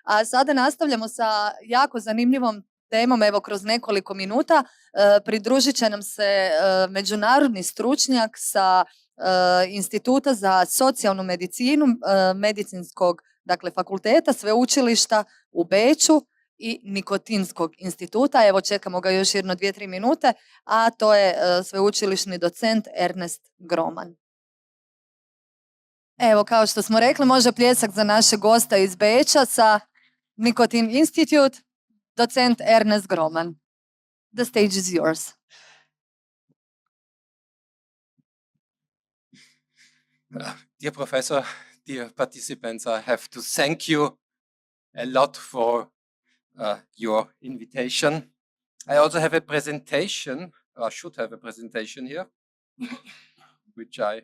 A sada nastavljamo sa jako zanimljivom temom, evo kroz nekoliko minuta. Pridružit će nam se međunarodni stručnjak sa Instituta za socijalnu medicinu, medicinskog fakulteta, sveučilišta u Beču i Nikotinskog instituta. Evo čekamo ga još jedno 2-3 minute, a to je sveučilišni docent Ernest Groman. Evo, kao što smo rekli, može pljesak za naše gosta iz Beča sa Nicotine Institute, docent Ernest Groman. The stage is yours. Dear professor, dear participants, I have to thank you a lot for your invitation. I also have a presentation, or should have a presentation here, which I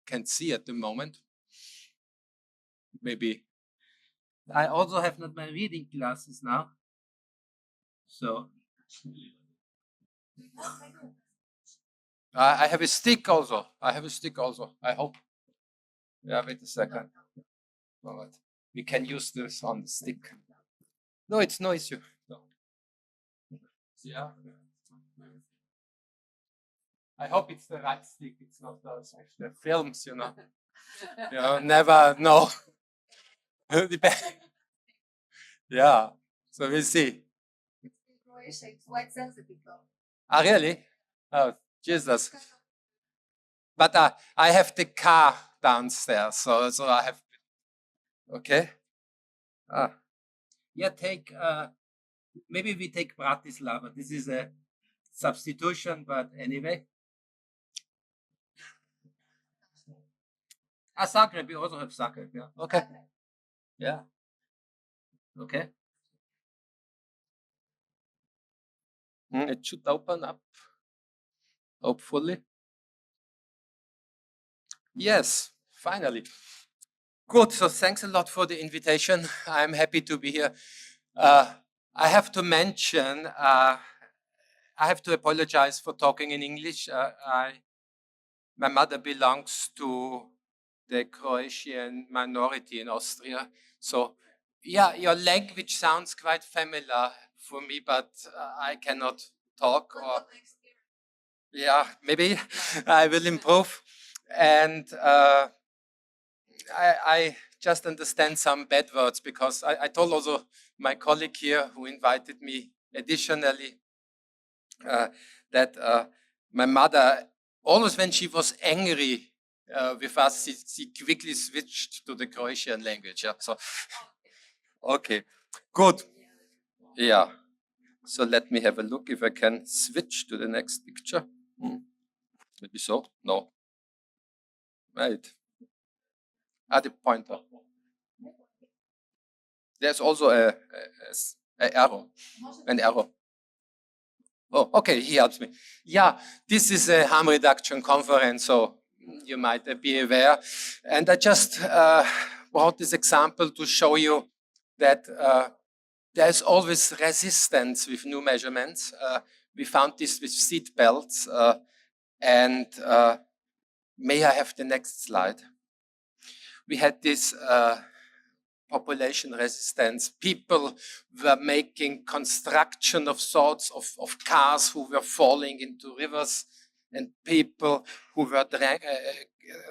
can see at the moment. Maybe. I also have not my reading glasses now. So I have a stick also. I hope. Yeah, wait a second. All right. We can use this on the stick. No, it's no issue. No. Yeah. I hope it's the right stick. It's not the films, you know. You never know. Yeah. So we'll see. It's quite sensitive though. Ah, really? Oh, Jesus. But I have the car downstairs, so I have. Okay. Yeah, maybe we take Bratislava. This is a substitution, but anyway. Zagreb, we also have Zagreb, yeah. Okay. Yeah. Okay. It should open up, hopefully. Yes, finally. Good, so thanks a lot for the invitation. I'm happy to be here. I have to mention, I have to apologize for talking in English. My mother belongs to the Croatian minority in Austria. So, yeah, your language sounds quite familiar for me, but I cannot talk. Or yeah, maybe I will improve. And I just understand some bad words because I told also my colleague here who invited me additionally that my mother, always when she was angry with us, she quickly switched to the Croatian language. Yeah? So, okay, good. Yeah. So let me have a look if I can switch to the next picture. Maybe so? No. Right. The pointer. There's also an arrow. An arrow. Oh, okay, he helps me. Yeah, this is a harm reduction conference, so you might be aware. And I just brought this example to show you that there's always resistance with new measurements. We found this with seat belts. And may I have the next slide? We had this population resistance. People were making construction of sorts of cars who were falling into rivers, and people who were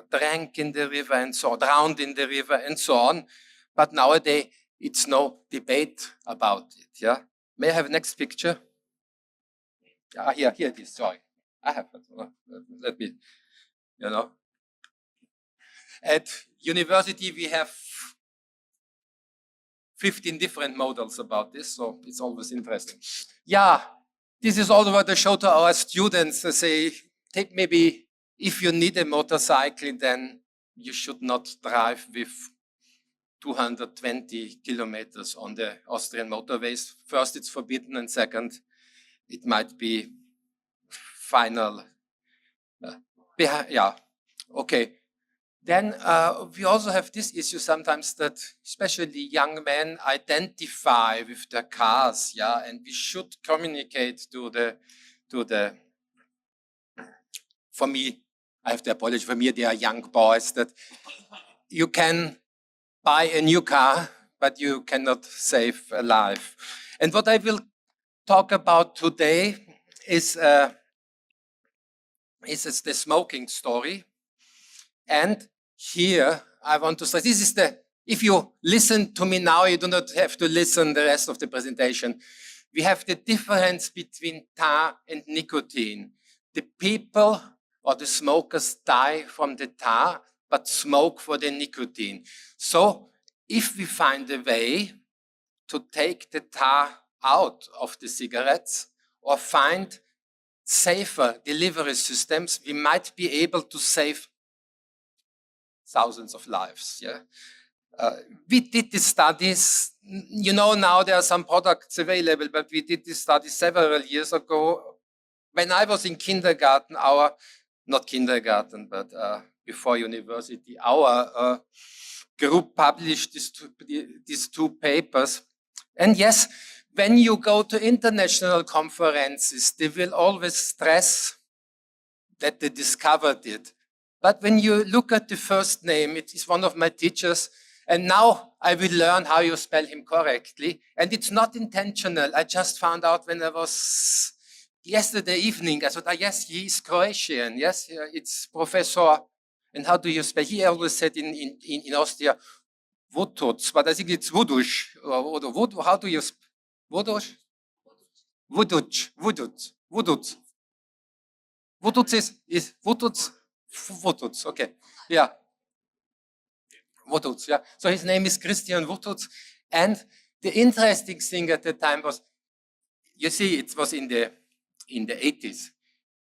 drank in the river and so drowned in the river and so on. But nowadays, it's no debate about it. Yeah. May I have next picture? Here it is. Sorry, I have it. Let me, you know. At university, we have 15 different models about this, so it's always interesting. Yeah, this is all what I show to our students. I say, take maybe, if you need a motorcycle, then you should not drive with 220 kilometers on the Austrian motorways. First, it's forbidden, and second, it might be final. Yeah, okay. Then we also have this issue sometimes that especially young men identify with their cars, yeah, and we should communicate to the, for me, I have to apologize, for me they are young boys, that you can buy a new car, but you cannot save a life. And what I will talk about today is the smoking story. And here I want to say, this is if you listen to me now, you do not have to listen the rest of the presentation. We have the difference between tar and nicotine. The people or the smokers die from the tar, but smoke for the nicotine. So if we find a way to take the tar out of the cigarettes or find safer delivery systems, we might be able to save thousands of lives. Yeah. We did these studies, you know, now there are some products available, but we did this study several years ago. When I was in kindergarten, not kindergarten, but before university, our group published these two papers. And yes, when you go to international conferences, they will always stress that they discovered it. But when you look at the first name, it is one of my teachers, and now I will learn how you spell him correctly. And it's not intentional. I just found out when I was yesterday evening, I thought, yes, he is Croatian. Yes, it's Professor. And how do you spell? He always said in Austria, Vutuc, but I think it's Vudush. How do you spell? Vudush? Vuduc. Vuduc. Vuduc. Vuduc is Vuduc. Vuduc, okay. Yeah. Vuduc, yeah. So his name is Christian Vuduc. And the interesting thing at the time was, you see, it was in the 80s.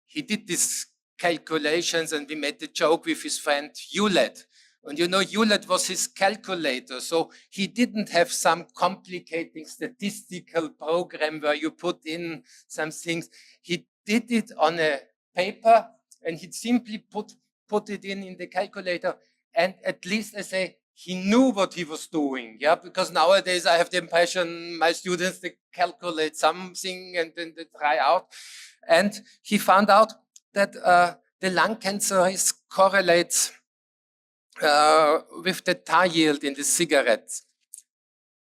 He did these calculations and we made the joke with his friend Hewlett. And you know, Hewlett was his calculator. So he didn't have some complicating statistical program where you put in some things. He did it on a paper and he simply put it in the calculator. And at least I say, he knew what he was doing, yeah, because nowadays I have the impression my students, they calculate something and then they try out. And he found out that the lung cancer risk correlates with the tar yield in the cigarettes.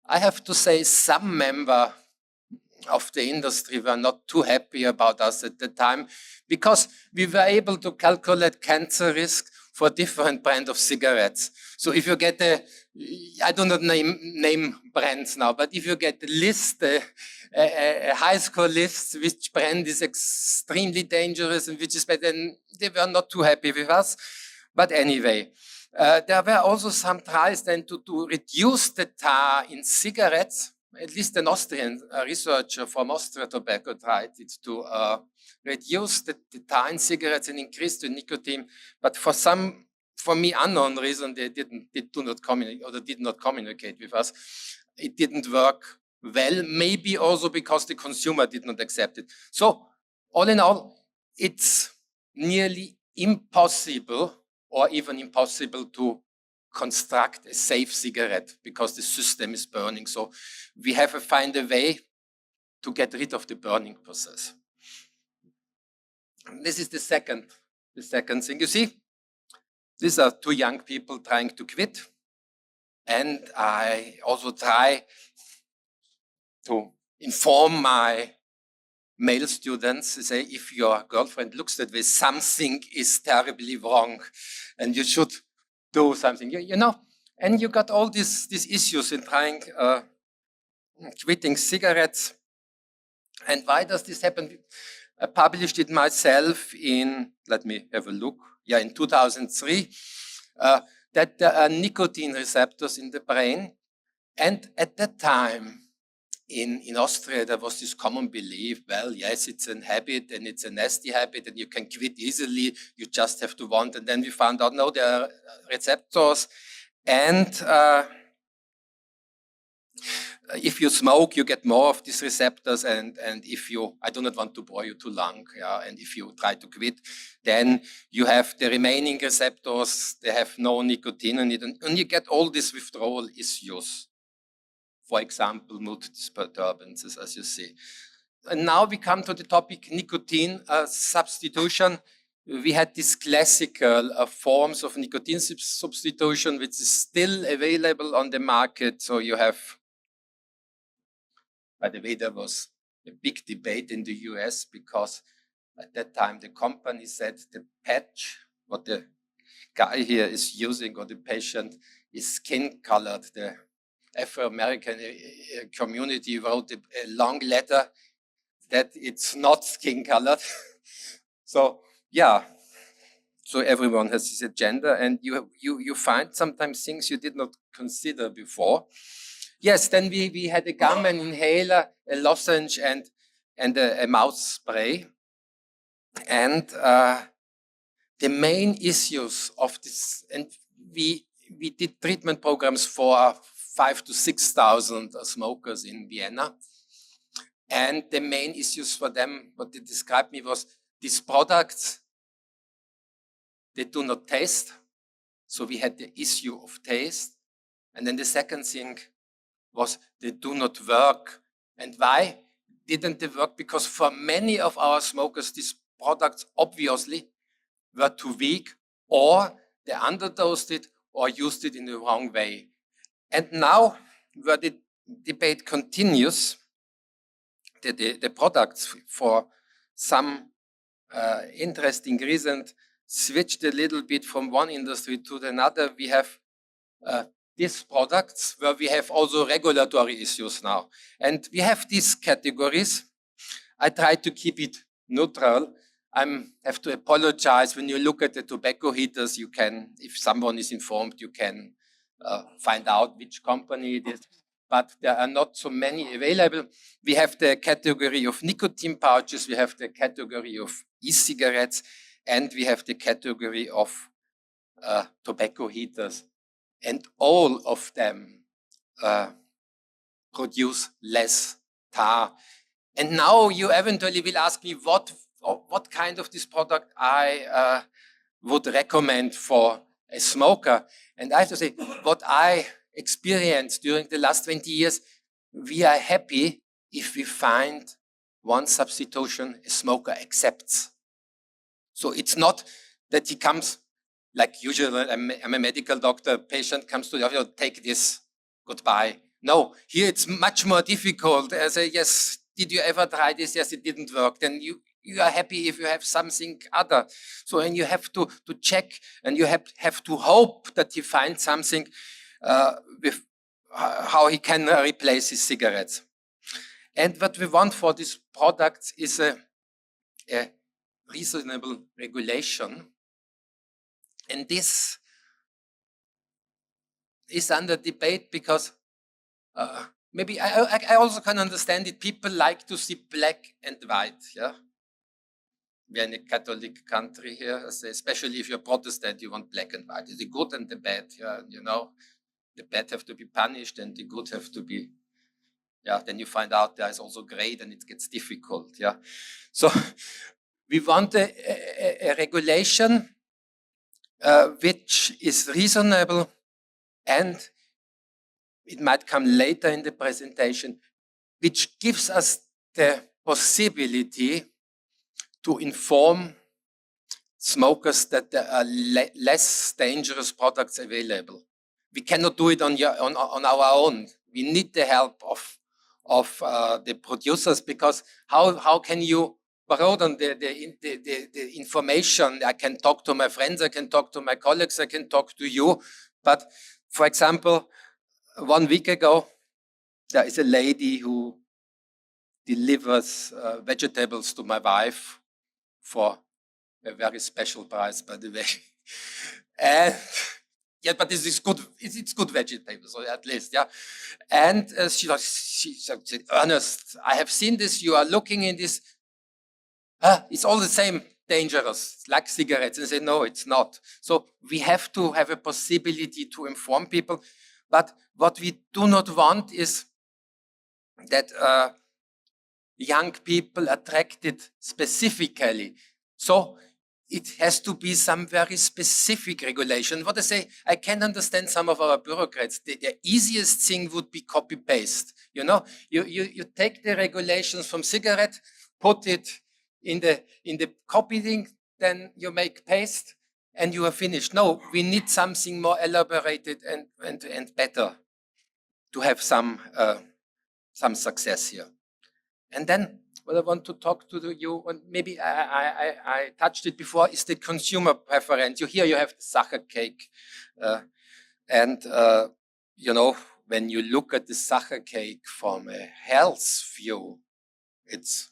I have to say some member of the industry were not too happy about us at the time because we were able to calculate cancer risk for different brand of cigarettes. So if you get I do not name brands now, but if you get the list, a high score list, which brand is extremely dangerous and which is better, then they were not too happy with us. But anyway, there were also some trials then to reduce the tar in cigarettes. At least an Austrian researcher from Austria Tobacco tried it to reduce the tar in cigarettes and increase the nicotine. But for me, unknown reason, they did not communicate with us. It didn't work well, maybe also because the consumer did not accept it. So all in all, it's nearly impossible or even impossible to construct a safe cigarette because the system is burning. So we have to find a way to get rid of the burning process. This is the second thing. You see, these are two young people trying to quit. And I also try to inform my male students to say, if your girlfriend looks that way, something is terribly wrong and you should do something, you know. And you got all these issues in trying quitting cigarettes. And why does this happen? I published it myself in, let me have a look, in 2003, that there are nicotine receptors in the brain. And at that time, in Austria, there was this common belief, well, yes, it's a habit and it's a nasty habit and you can quit easily, you just have to want. And then we found out, no, there are receptors. And if you smoke, you get more of these receptors. And if you, I do not want to bore you too long, and if you try to quit, then you have the remaining receptors, they have no nicotine in it. And you get all these withdrawal issues. For example, mood disturbances, as you see. And now we come to the topic nicotine substitution. we had these classical forms of nicotine substitution, which is still available on the market. So you have, by the way, there was a big debate in the US because at that time the company said the patch, what the guy here is using, or the patient, is skin colored. The Afro-American community wrote a long letter that it's not skin colored. So yeah, so everyone has this agenda, and you find sometimes things you did not consider before. Yes, then we had a gum, an inhaler, a lozenge, and a mouth spray. And the main issues of this, and we did treatment programs for 5,000 to 6,000 smokers in Vienna. And the main issues for them, what they described me, was these products, they do not taste. So we had the issue of taste. And then the second thing was they do not work. And why didn't they work? Because for many of our smokers, these products obviously were too weak, or they underdosed it or used it in the wrong way. And now, where the debate continues, the products, for some interesting reason, switched a little bit from one industry to another. We have these products where we have also regulatory issues now. And we have these categories. I try to keep it neutral. I have to apologize. When you look at the tobacco heaters, you can, if someone is informed, you can find out which company it is. But there are not so many available. We have the category of nicotine pouches, we have the category of e-cigarettes, and we have the category of tobacco heaters. And all of them produce less tar. And now you eventually will ask me what kind of this product I would recommend for a smoker. And I have to say, what I experienced during the last 20 years, we are happy if we find one substitution a smoker accepts. So it's not that he comes, like usually I'm a medical doctor, patient comes to the office, take this, goodbye. No, here it's much more difficult. I say, yes, did you ever try this? Yes, it didn't work. Then you are happy if you have something other. So, and you have to check, and you have to hope that he finds something with how he can replace his cigarettes. And what we want for these products is a reasonable regulation. And this is under debate because maybe I also can understand it. People like to see black and white. Yeah, we are in a Catholic country here, especially if you're Protestant, you want black and white. The good and the bad. Yeah, you know, the bad have to be punished and the good have to be. Yeah, then you find out there is also gray, and it gets difficult. Yeah, so we want a regulation which is reasonable, and it might come later in the presentation, which gives us the possibility to inform smokers that there are less dangerous products available. We cannot do it on our own. We need the help of the producers, because how can you broaden the information? I can talk to my friends, I can talk to my colleagues, I can talk to you. But for example, 1 week ago, there is a lady who delivers vegetables to my wife for a very special price, by the way. And yeah, but this is good. It's good vegetables, so at least, yeah. And she said, Ernest, I have seen this. You are looking in this. It's all the same, dangerous, like cigarettes. And I say, no, it's not. So we have to have a possibility to inform people. But what we do not want is that young people attracted specifically. So it has to be some very specific regulation. What I say, I can understand some of our bureaucrats. The easiest thing would be copy-paste. You know, you take the regulations from cigarette, put it in the copying then you make paste and you are finished. No, we need something more elaborated and better to have some success here. And then what I want to talk to you, and maybe I touched it before, is the consumer preference. Here you have the Sacher cake. You know, when you look at the Sacher cake from a health view, it's,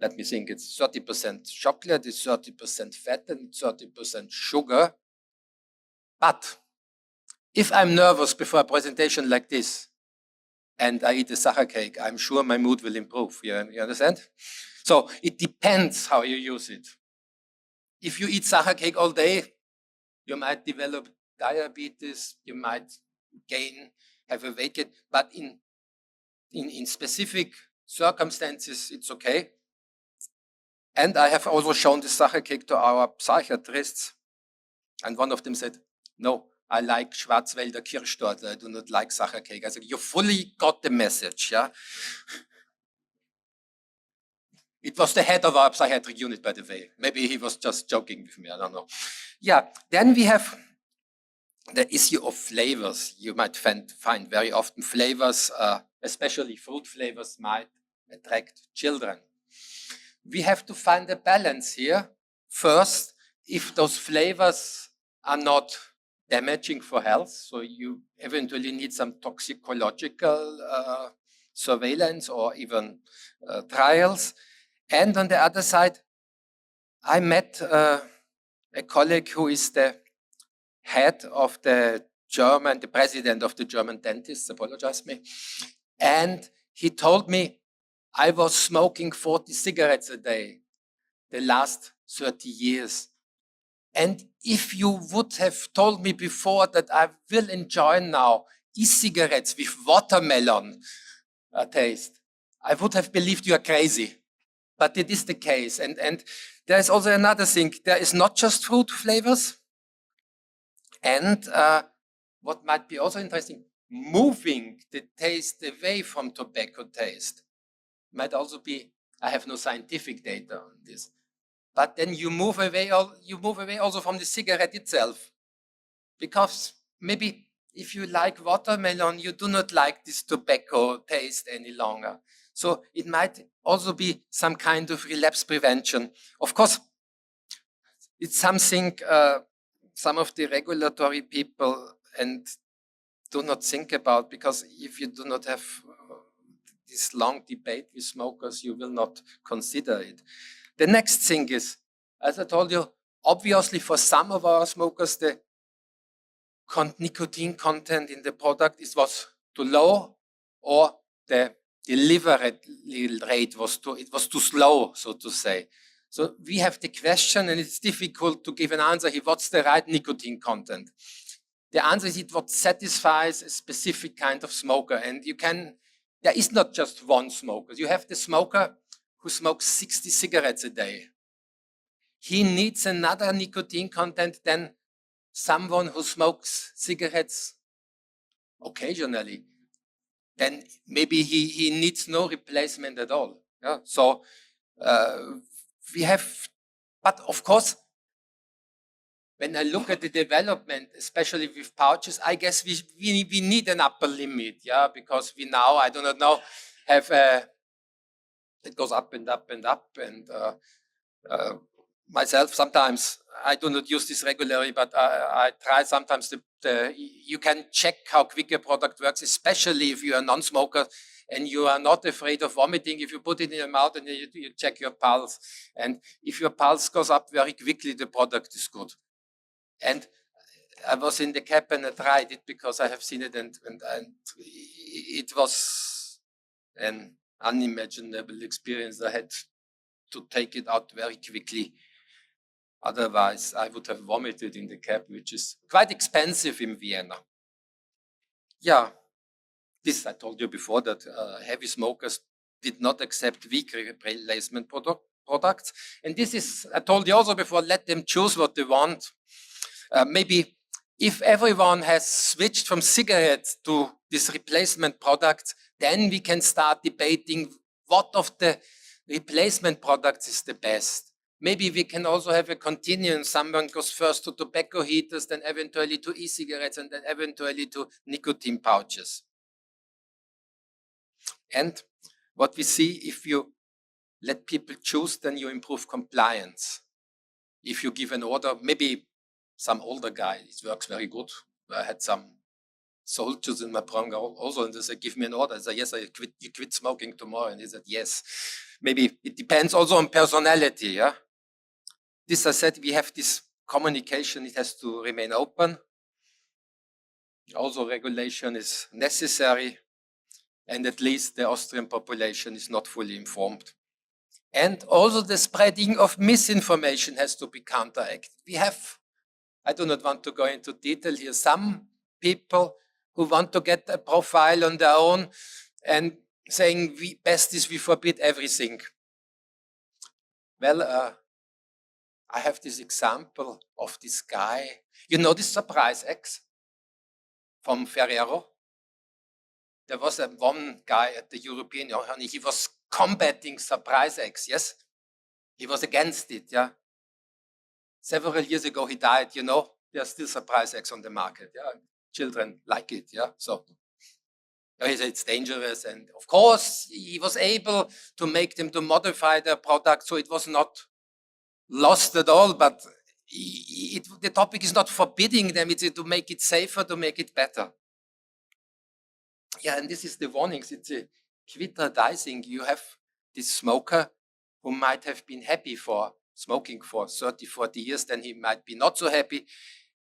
let me think, it's 30% chocolate, it's 30% fat, and 30% sugar. But if I'm nervous before a presentation like this, and I eat a Sacher cake, I'm sure my mood will improve. You understand? So it depends how you use it. If you eat Sacher cake all day, you might develop diabetes, you might have a weight gain, but in specific circumstances, it's okay. And I have also shown the Sacher cake to our psychiatrists, and one of them said, no, I like Schwarzwälder Kirschtorte, I do not like Sacher cake. I said, you fully got the message, yeah? It was the head of our psychiatric unit, by the way. Maybe he was just joking with me, I don't know. Yeah, then we have the issue of flavors. You might find very often flavors, especially fruit flavors, might attract children. We have to find a balance here. First, if those flavors are not damaging for health, so you eventually need some toxicological surveillance or even trials. And on the other side, I met a colleague who is the head of the president of the German dentists, apologize me, and he told me, I was smoking 40 cigarettes a day the last 30 years. And if you would have told me before that I will enjoy now e-cigarettes with watermelon taste, I would have believed you are crazy. But it is the case. And there is also another thing. There is not just fruit flavors. And what might be also interesting, moving the taste away from tobacco taste might also be, I have no scientific data on this, but then you move away also from the cigarette itself. Because maybe if you like watermelon, you do not like this tobacco taste any longer. So it might also be some kind of relapse prevention. Of course, it's something some of the regulatory people and do not think about, because if you do not have this long debate with smokers, you will not consider it. The next thing is, as I told you, obviously for some of our smokers, the nicotine content in the product was too low, or the delivery rate was too slow, so to say. So we have the question, and it's difficult to give an answer here, what's the right nicotine content? The answer is what satisfies a specific kind of smoker. And there is not just one smoker. You have the smoker who smokes 60 cigarettes a day. He needs another nicotine content than someone who smokes cigarettes occasionally. Then maybe he needs no replacement at all. Yeah? So we have, but of course, when I look at the development, especially with pouches, I guess we need an upper limit, yeah, because we now, I do not know, have it goes up and up and up, and myself sometimes I do not use this regularly, but I try sometimes. You can check how quick a product works, especially if you are a non-smoker and you are not afraid of vomiting. If you put it in your mouth and you check your pulse, and if your pulse goes up very quickly, the product is good. And I was in the cab and I tried it because I have seen it, and it was an unimaginable experience. I had to take it out very quickly. Otherwise, I would have vomited in the cab, which is quite expensive in Vienna. Yeah, this I told you before, that heavy smokers did not accept weak replacement products. And this is, I told you also before, let them choose what they want. Maybe if everyone has switched from cigarettes to this replacement product, then we can start debating what of the replacement products is the best. maybe we can also have a continuum. Someone goes first to tobacco heaters, then eventually to e-cigarettes, and then eventually to nicotine pouches. And what we see, if you let people choose, then you improve compliance. If you give an order, maybe some older guy, it works very good. I had some soldiers in my program also, and they said, give me an order. I said, yes, you quit smoking tomorrow. And he said, yes. Maybe it depends also on personality. Yeah. This, I said, we have this communication, it has to remain open. Also, regulation is necessary. And at least the Austrian population is not fully informed. And also the spreading of misinformation has to be counteracted. We have, I do not want to go into detail here, some people who want to get a profile on their own and saying, best is we forbid everything. Well, I have this example of this guy. You know this surprise X from Ferrero? There was one guy at the European Union, he was combating surprise eggs, yes? He was against it, yeah? Several years ago he died, you know? There are still surprise eggs on the market, yeah? Children like it, yeah? So he said it's dangerous, and of course he was able to make them to modify their product, so it was not lost at all, but the topic is not forbidding them, it's to make it safer, to make it better. Yeah, and this is the warnings. It's a quitradicing. You have this smoker who might have been happy for smoking for 30, 40 years, then he might be not so happy,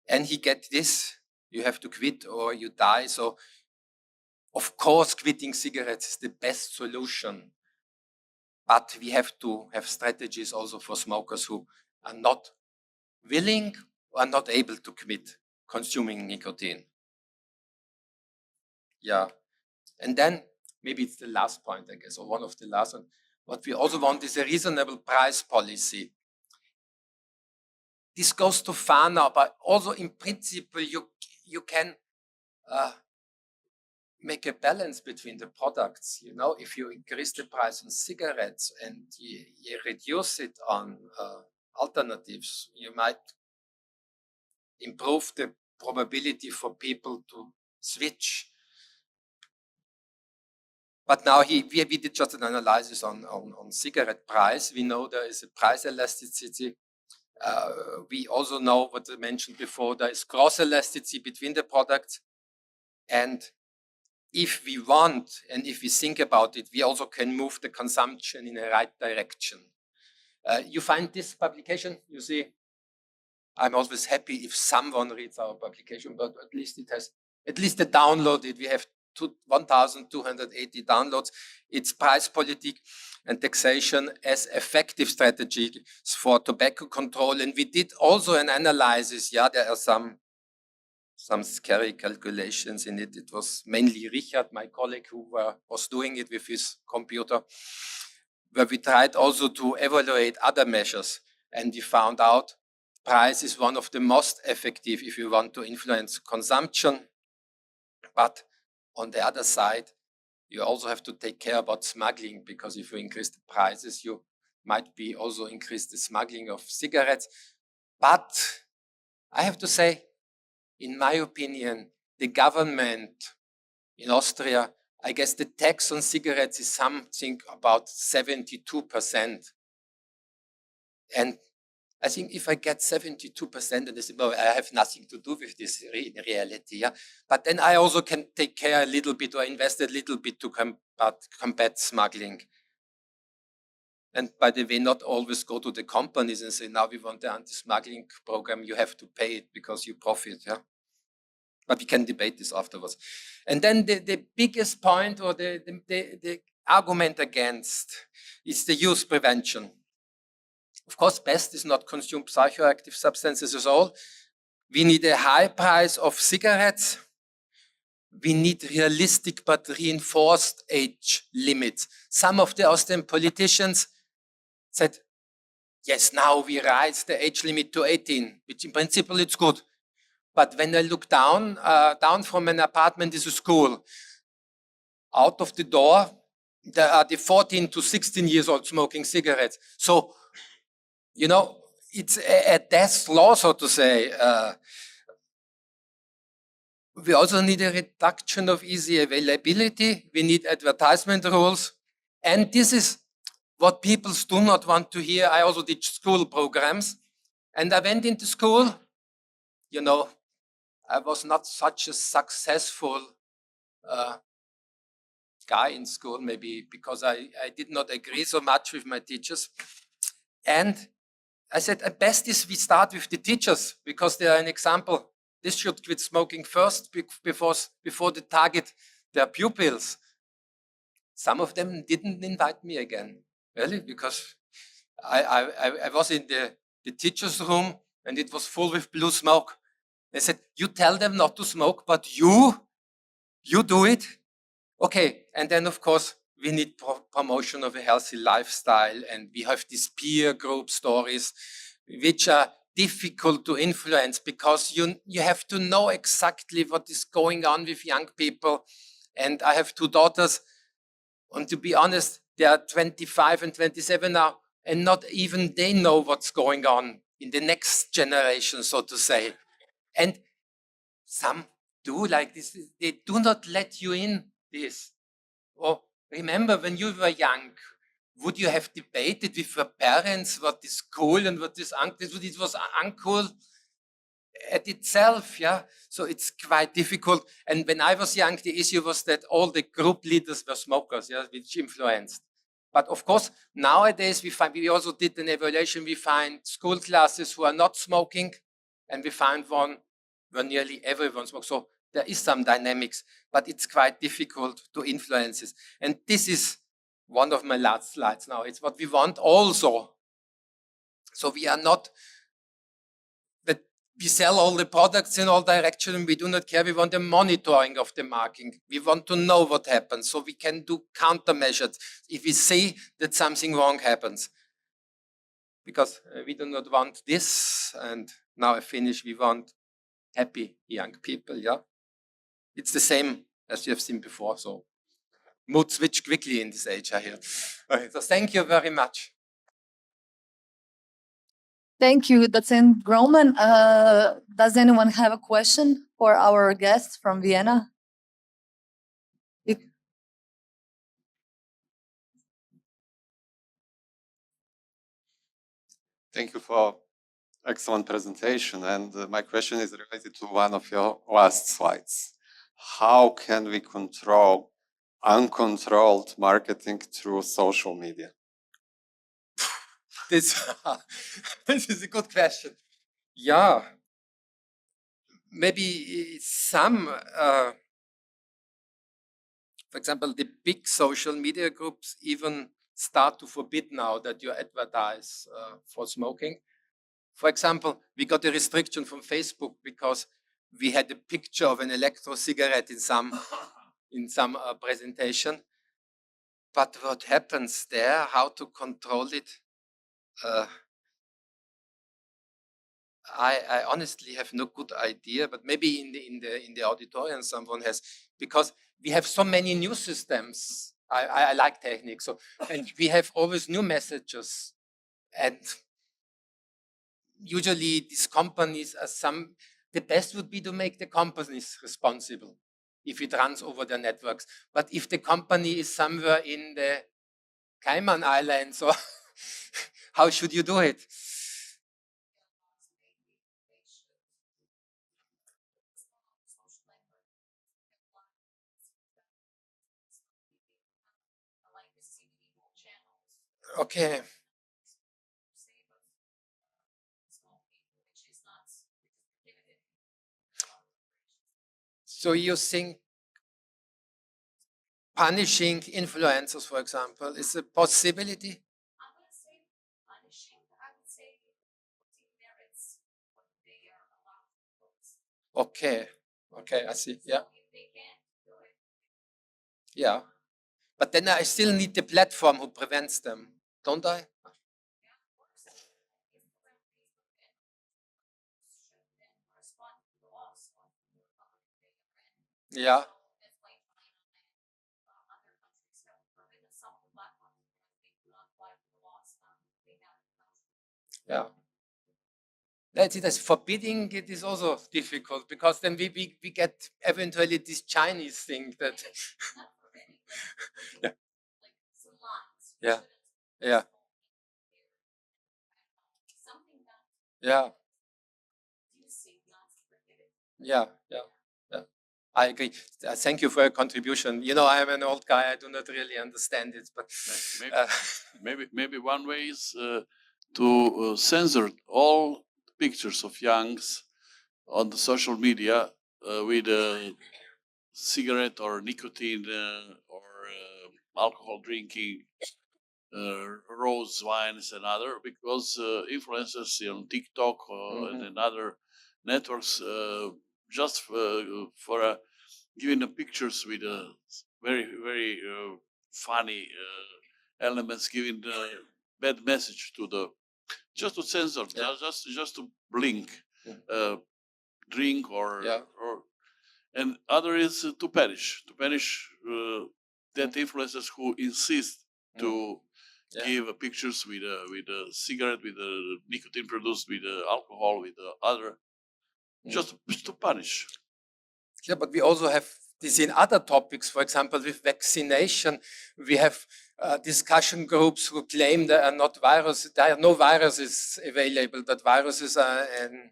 and he get this, you have to quit or you die. So, of course, quitting cigarettes is the best solution, but we have to have strategies also for smokers who are not willing or not able to quit consuming nicotine. Yeah. And then, maybe it's the last point, I guess, or one of the last ones. What we also want is a reasonable price policy. This goes too far now, but also in principle, you can make a balance between the products. You know, if you increase the price on cigarettes and you reduce it on alternatives, you might improve the probability for people to switch. But now we did just an analysis on cigarette price. We know there is a price elasticity. We also know what I mentioned before, there is cross elasticity between the products. And if we want, and if we think about it, we also can move the consumption in the right direction. You find this publication, you see, I'm always happy if someone reads our publication, but at least it has, at least the download it, we have 1,280 downloads. It's price politic and taxation as effective strategies for tobacco control. And we did also an analysis. Yeah, there are some scary calculations in it. It was mainly Richard, my colleague, who was doing it with his computer, where we tried also to evaluate other measures. And we found out price is one of the most effective if you want to influence consumption. But on the other side, you also have to take care about smuggling, because if you increase the prices, you might be also increase the smuggling of cigarettes. But I have to say, in my opinion, the government in Austria, I guess the tax on cigarettes is something about 72%. And I think if I get 72% and they say, well, I have nothing to do with this in reality, yeah? But then I also can take care a little bit or invest a little bit to combat smuggling. And by the way, not always go to the companies and say, now we want the anti-smuggling program, you have to pay it because you profit, yeah? But we can debate this afterwards. And then the biggest point or the argument against is the use prevention. Of course, best is not consume psychoactive substances at all. We need a high price of cigarettes. We need realistic but reinforced age limits. Some of the Austrian politicians said, yes, now we raise the age limit to 18, which in principle it's good. But when I look down from an apartment is a school, out of the door, there are the 14 to 16 years old smoking cigarettes. So you know, it's a death law, so to say. We also need a reduction of easy availability. We need advertisement rules. And this is what people do not want to hear. I also did school programs. And I went into school, you know, I was not such a successful guy in school, maybe because I did not agree so much with my teachers. And I said, at best is we start with the teachers because they are an example. This should quit smoking first before they target their pupils. Some of them didn't invite me again, really, because I was in the teacher's room and it was full with blue smoke. They said, you tell them not to smoke, but you do it? Okay, and then of course, we need promotion of a healthy lifestyle, and we have these peer group stories, which are difficult to influence because you have to know exactly what is going on with young people. And I have two daughters, and to be honest, they are 25 and 27 now, and not even they know what's going on in the next generation, so to say. And some do like this, they do not let you in this. Or remember when you were young, would you have debated with your parents what is cool and what is uncool? It was uncool at itself, yeah? So it's quite difficult. And when I was young, the issue was that all the group leaders were smokers, yeah, which influenced. But of course, nowadays we also did an evaluation. We find school classes who are not smoking, and we find one where nearly everyone smokes. So there is some dynamics, but it's quite difficult to influence this. And this is one of my last slides now. It's what we want also. So we are not that we sell all the products in all directions. We do not care. We want the monitoring of the market. We want to know what happens so we can do countermeasures if we see that something wrong happens. Because we do not want this. And now I finish. We want happy young people, yeah? It's the same as you have seen before, so mood switch quickly in this age, I hear. Okay, so thank you very much. Thank you, Docent Groman. Does anyone have a question for our guests from Vienna? Thank you for excellent presentation. And my question is related to one of your last slides. How can we control uncontrolled marketing through social media? This is a good question. Yeah, maybe some, for example, the big social media groups even start to forbid now that you advertise for smoking. For example, we got a restriction from Facebook because we had a picture of an electro cigarette in some presentation. But what happens there? How to control it? I honestly have no good idea. But maybe in the auditorium someone has, because we have so many new systems. I like techniques, so and we have always new messages, and usually these companies are the best would be to make the companies responsible if it runs over their networks. But if the company is somewhere in the Cayman Islands, or how should you do it? Okay. So you think punishing influencers, for example, is a possibility? Okay, okay, I see, yeah. Yeah, but then I still need the platform who prevents them, don't I? Yeah. Yeah. That's forbidding it is also difficult, because then we get eventually this Chinese thing that yeah. Yeah. Yeah. Yeah. Yeah. Yeah. Yeah. I agree. Thank you for your contribution. You know, I am an old guy. I do not really understand it, but Maybe one way is to censor all pictures of youngs on the social media with cigarette or nicotine or alcohol drinking, rose wines and other, because influencers on TikTok and other networks just for giving the pictures with very, very funny elements, giving the bad message to the, just to censor, just to blink, drink or and other is to punish that influencers who insist to give pictures with a cigarette, with a nicotine produced, with alcohol, with other, just to punish. Yeah, but we also have this in other topics. For example, with vaccination, we have discussion groups who claim there are no viruses available, but viruses are. And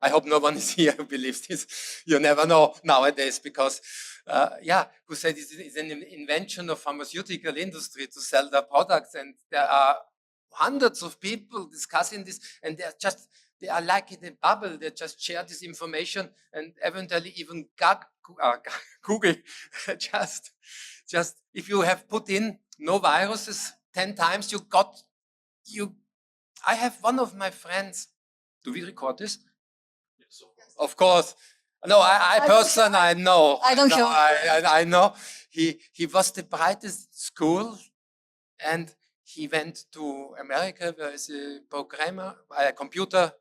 I hope no one is here who believes this. You never know nowadays, because who said it's an invention of pharmaceutical industry to sell their products, and there are hundreds of people discussing this, and they are like in a bubble. They just share this information, and eventually even Google just if you have put in no viruses 10 times, I have one of my friends. Do we record this? Yes, of course. No, I know. I don't know. I know. He was the brightest in school, and he went to America. There is a programmer, a computer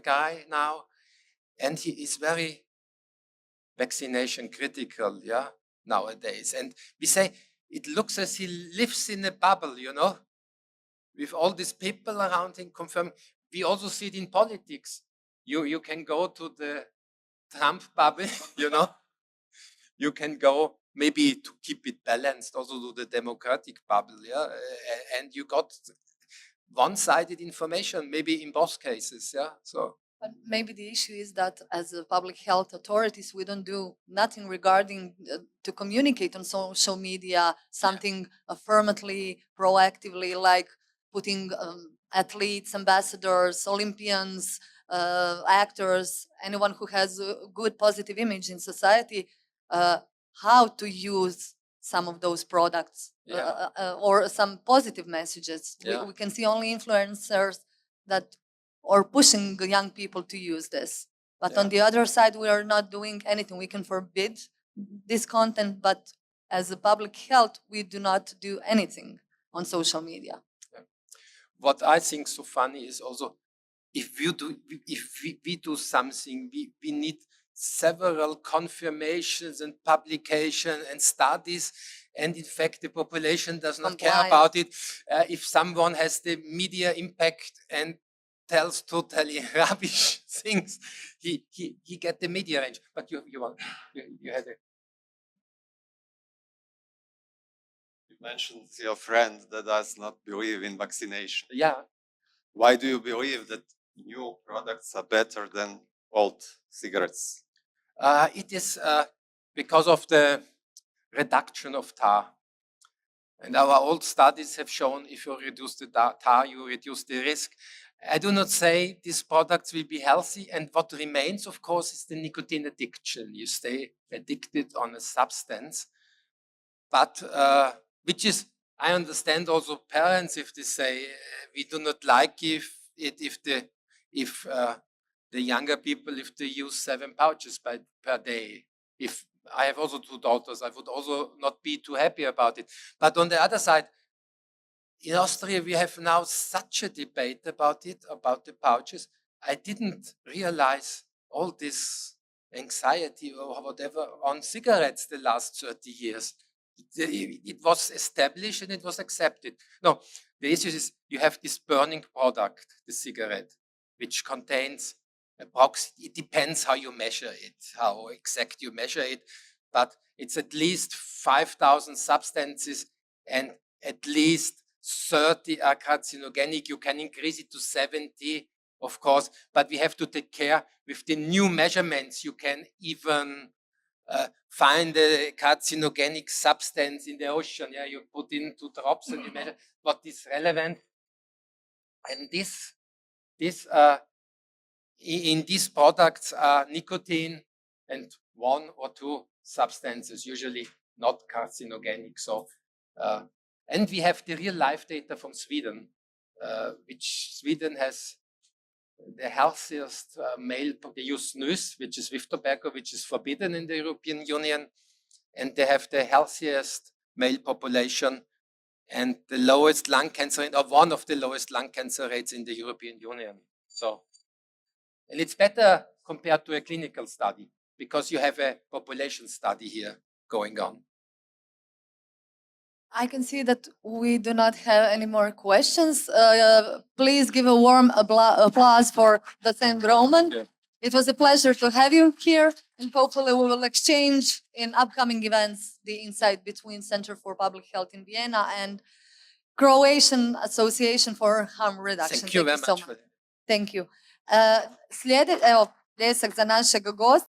guy now, and he is very vaccination critical, nowadays. And we say it looks as he lives in a bubble, with all these people around him confirming. We also see it in politics. You can go to the Trump bubble, You can go maybe to keep it balanced also to the democratic bubble, and you got one-sided information, maybe in both cases, So. But maybe the issue is that as a public health authorities, we don't do nothing regarding to communicate on social media, something affirmatively, proactively, like putting athletes, ambassadors, Olympians, actors, anyone who has a good positive image in society, how to use some of those products or some positive messages. We can see only influencers that are pushing young people to use this. But on the other side, we are not doing anything. We can forbid this content, but as a public health, we do not do anything on social media. What I think so funny is also, if we do something, we need several confirmations and publication and studies, and in fact the population does not care about it. If someone has the media impact and tells totally rubbish things, he get the media range. But you had a... You mentioned your friend that does not believe in vaccination. Yeah. Why do you believe that new products are better than old cigarettes? It is because of the reduction of tar. And our old studies have shown if you reduce the tar, you reduce the risk. I do not say these products will be healthy, and what remains, of course, is the nicotine addiction. You stay addicted on a substance, but which is, I understand also parents if they say we do not like if the younger people, if they use 7 pouches per day. If I have also 2 daughters, I would also not be too happy about it. But on the other side, in Austria, we have now such a debate about it, about the pouches. I didn't realize all this anxiety or whatever on cigarettes the last 30 years. It was established and it was accepted. No, the issue is you have this burning product, the cigarette, which contains it depends how you measure it, how exact you measure it, but it's at least 5,000 substances and at least 30 are carcinogenic. You can increase it to 70, of course, but we have to take care with the new measurements. You can even find a carcinogenic substance in the ocean. Yeah, you put in 2 drops and you measure what is relevant. And in these products are nicotine and 1 or 2 substances, usually not carcinogenic. So, and we have the real life data from Sweden, which Sweden has the healthiest male, they use snus, which is with tobacco, which is forbidden in the European Union. And they have the healthiest male population and the lowest lung cancer rate, or one of the lowest lung cancer rates in the European Union. So, and it's better compared to a clinical study because you have a population study here going on. I can see that we do not have any more questions. Please give a warm applause for Docent Groman. Yeah. It was a pleasure to have you here, and hopefully we will exchange in upcoming events the insight between Center for Public Health in Vienna and Croatian Association for Harm Reduction. Thank you very much. Thank you. Evo, pljesak za našeg gosta.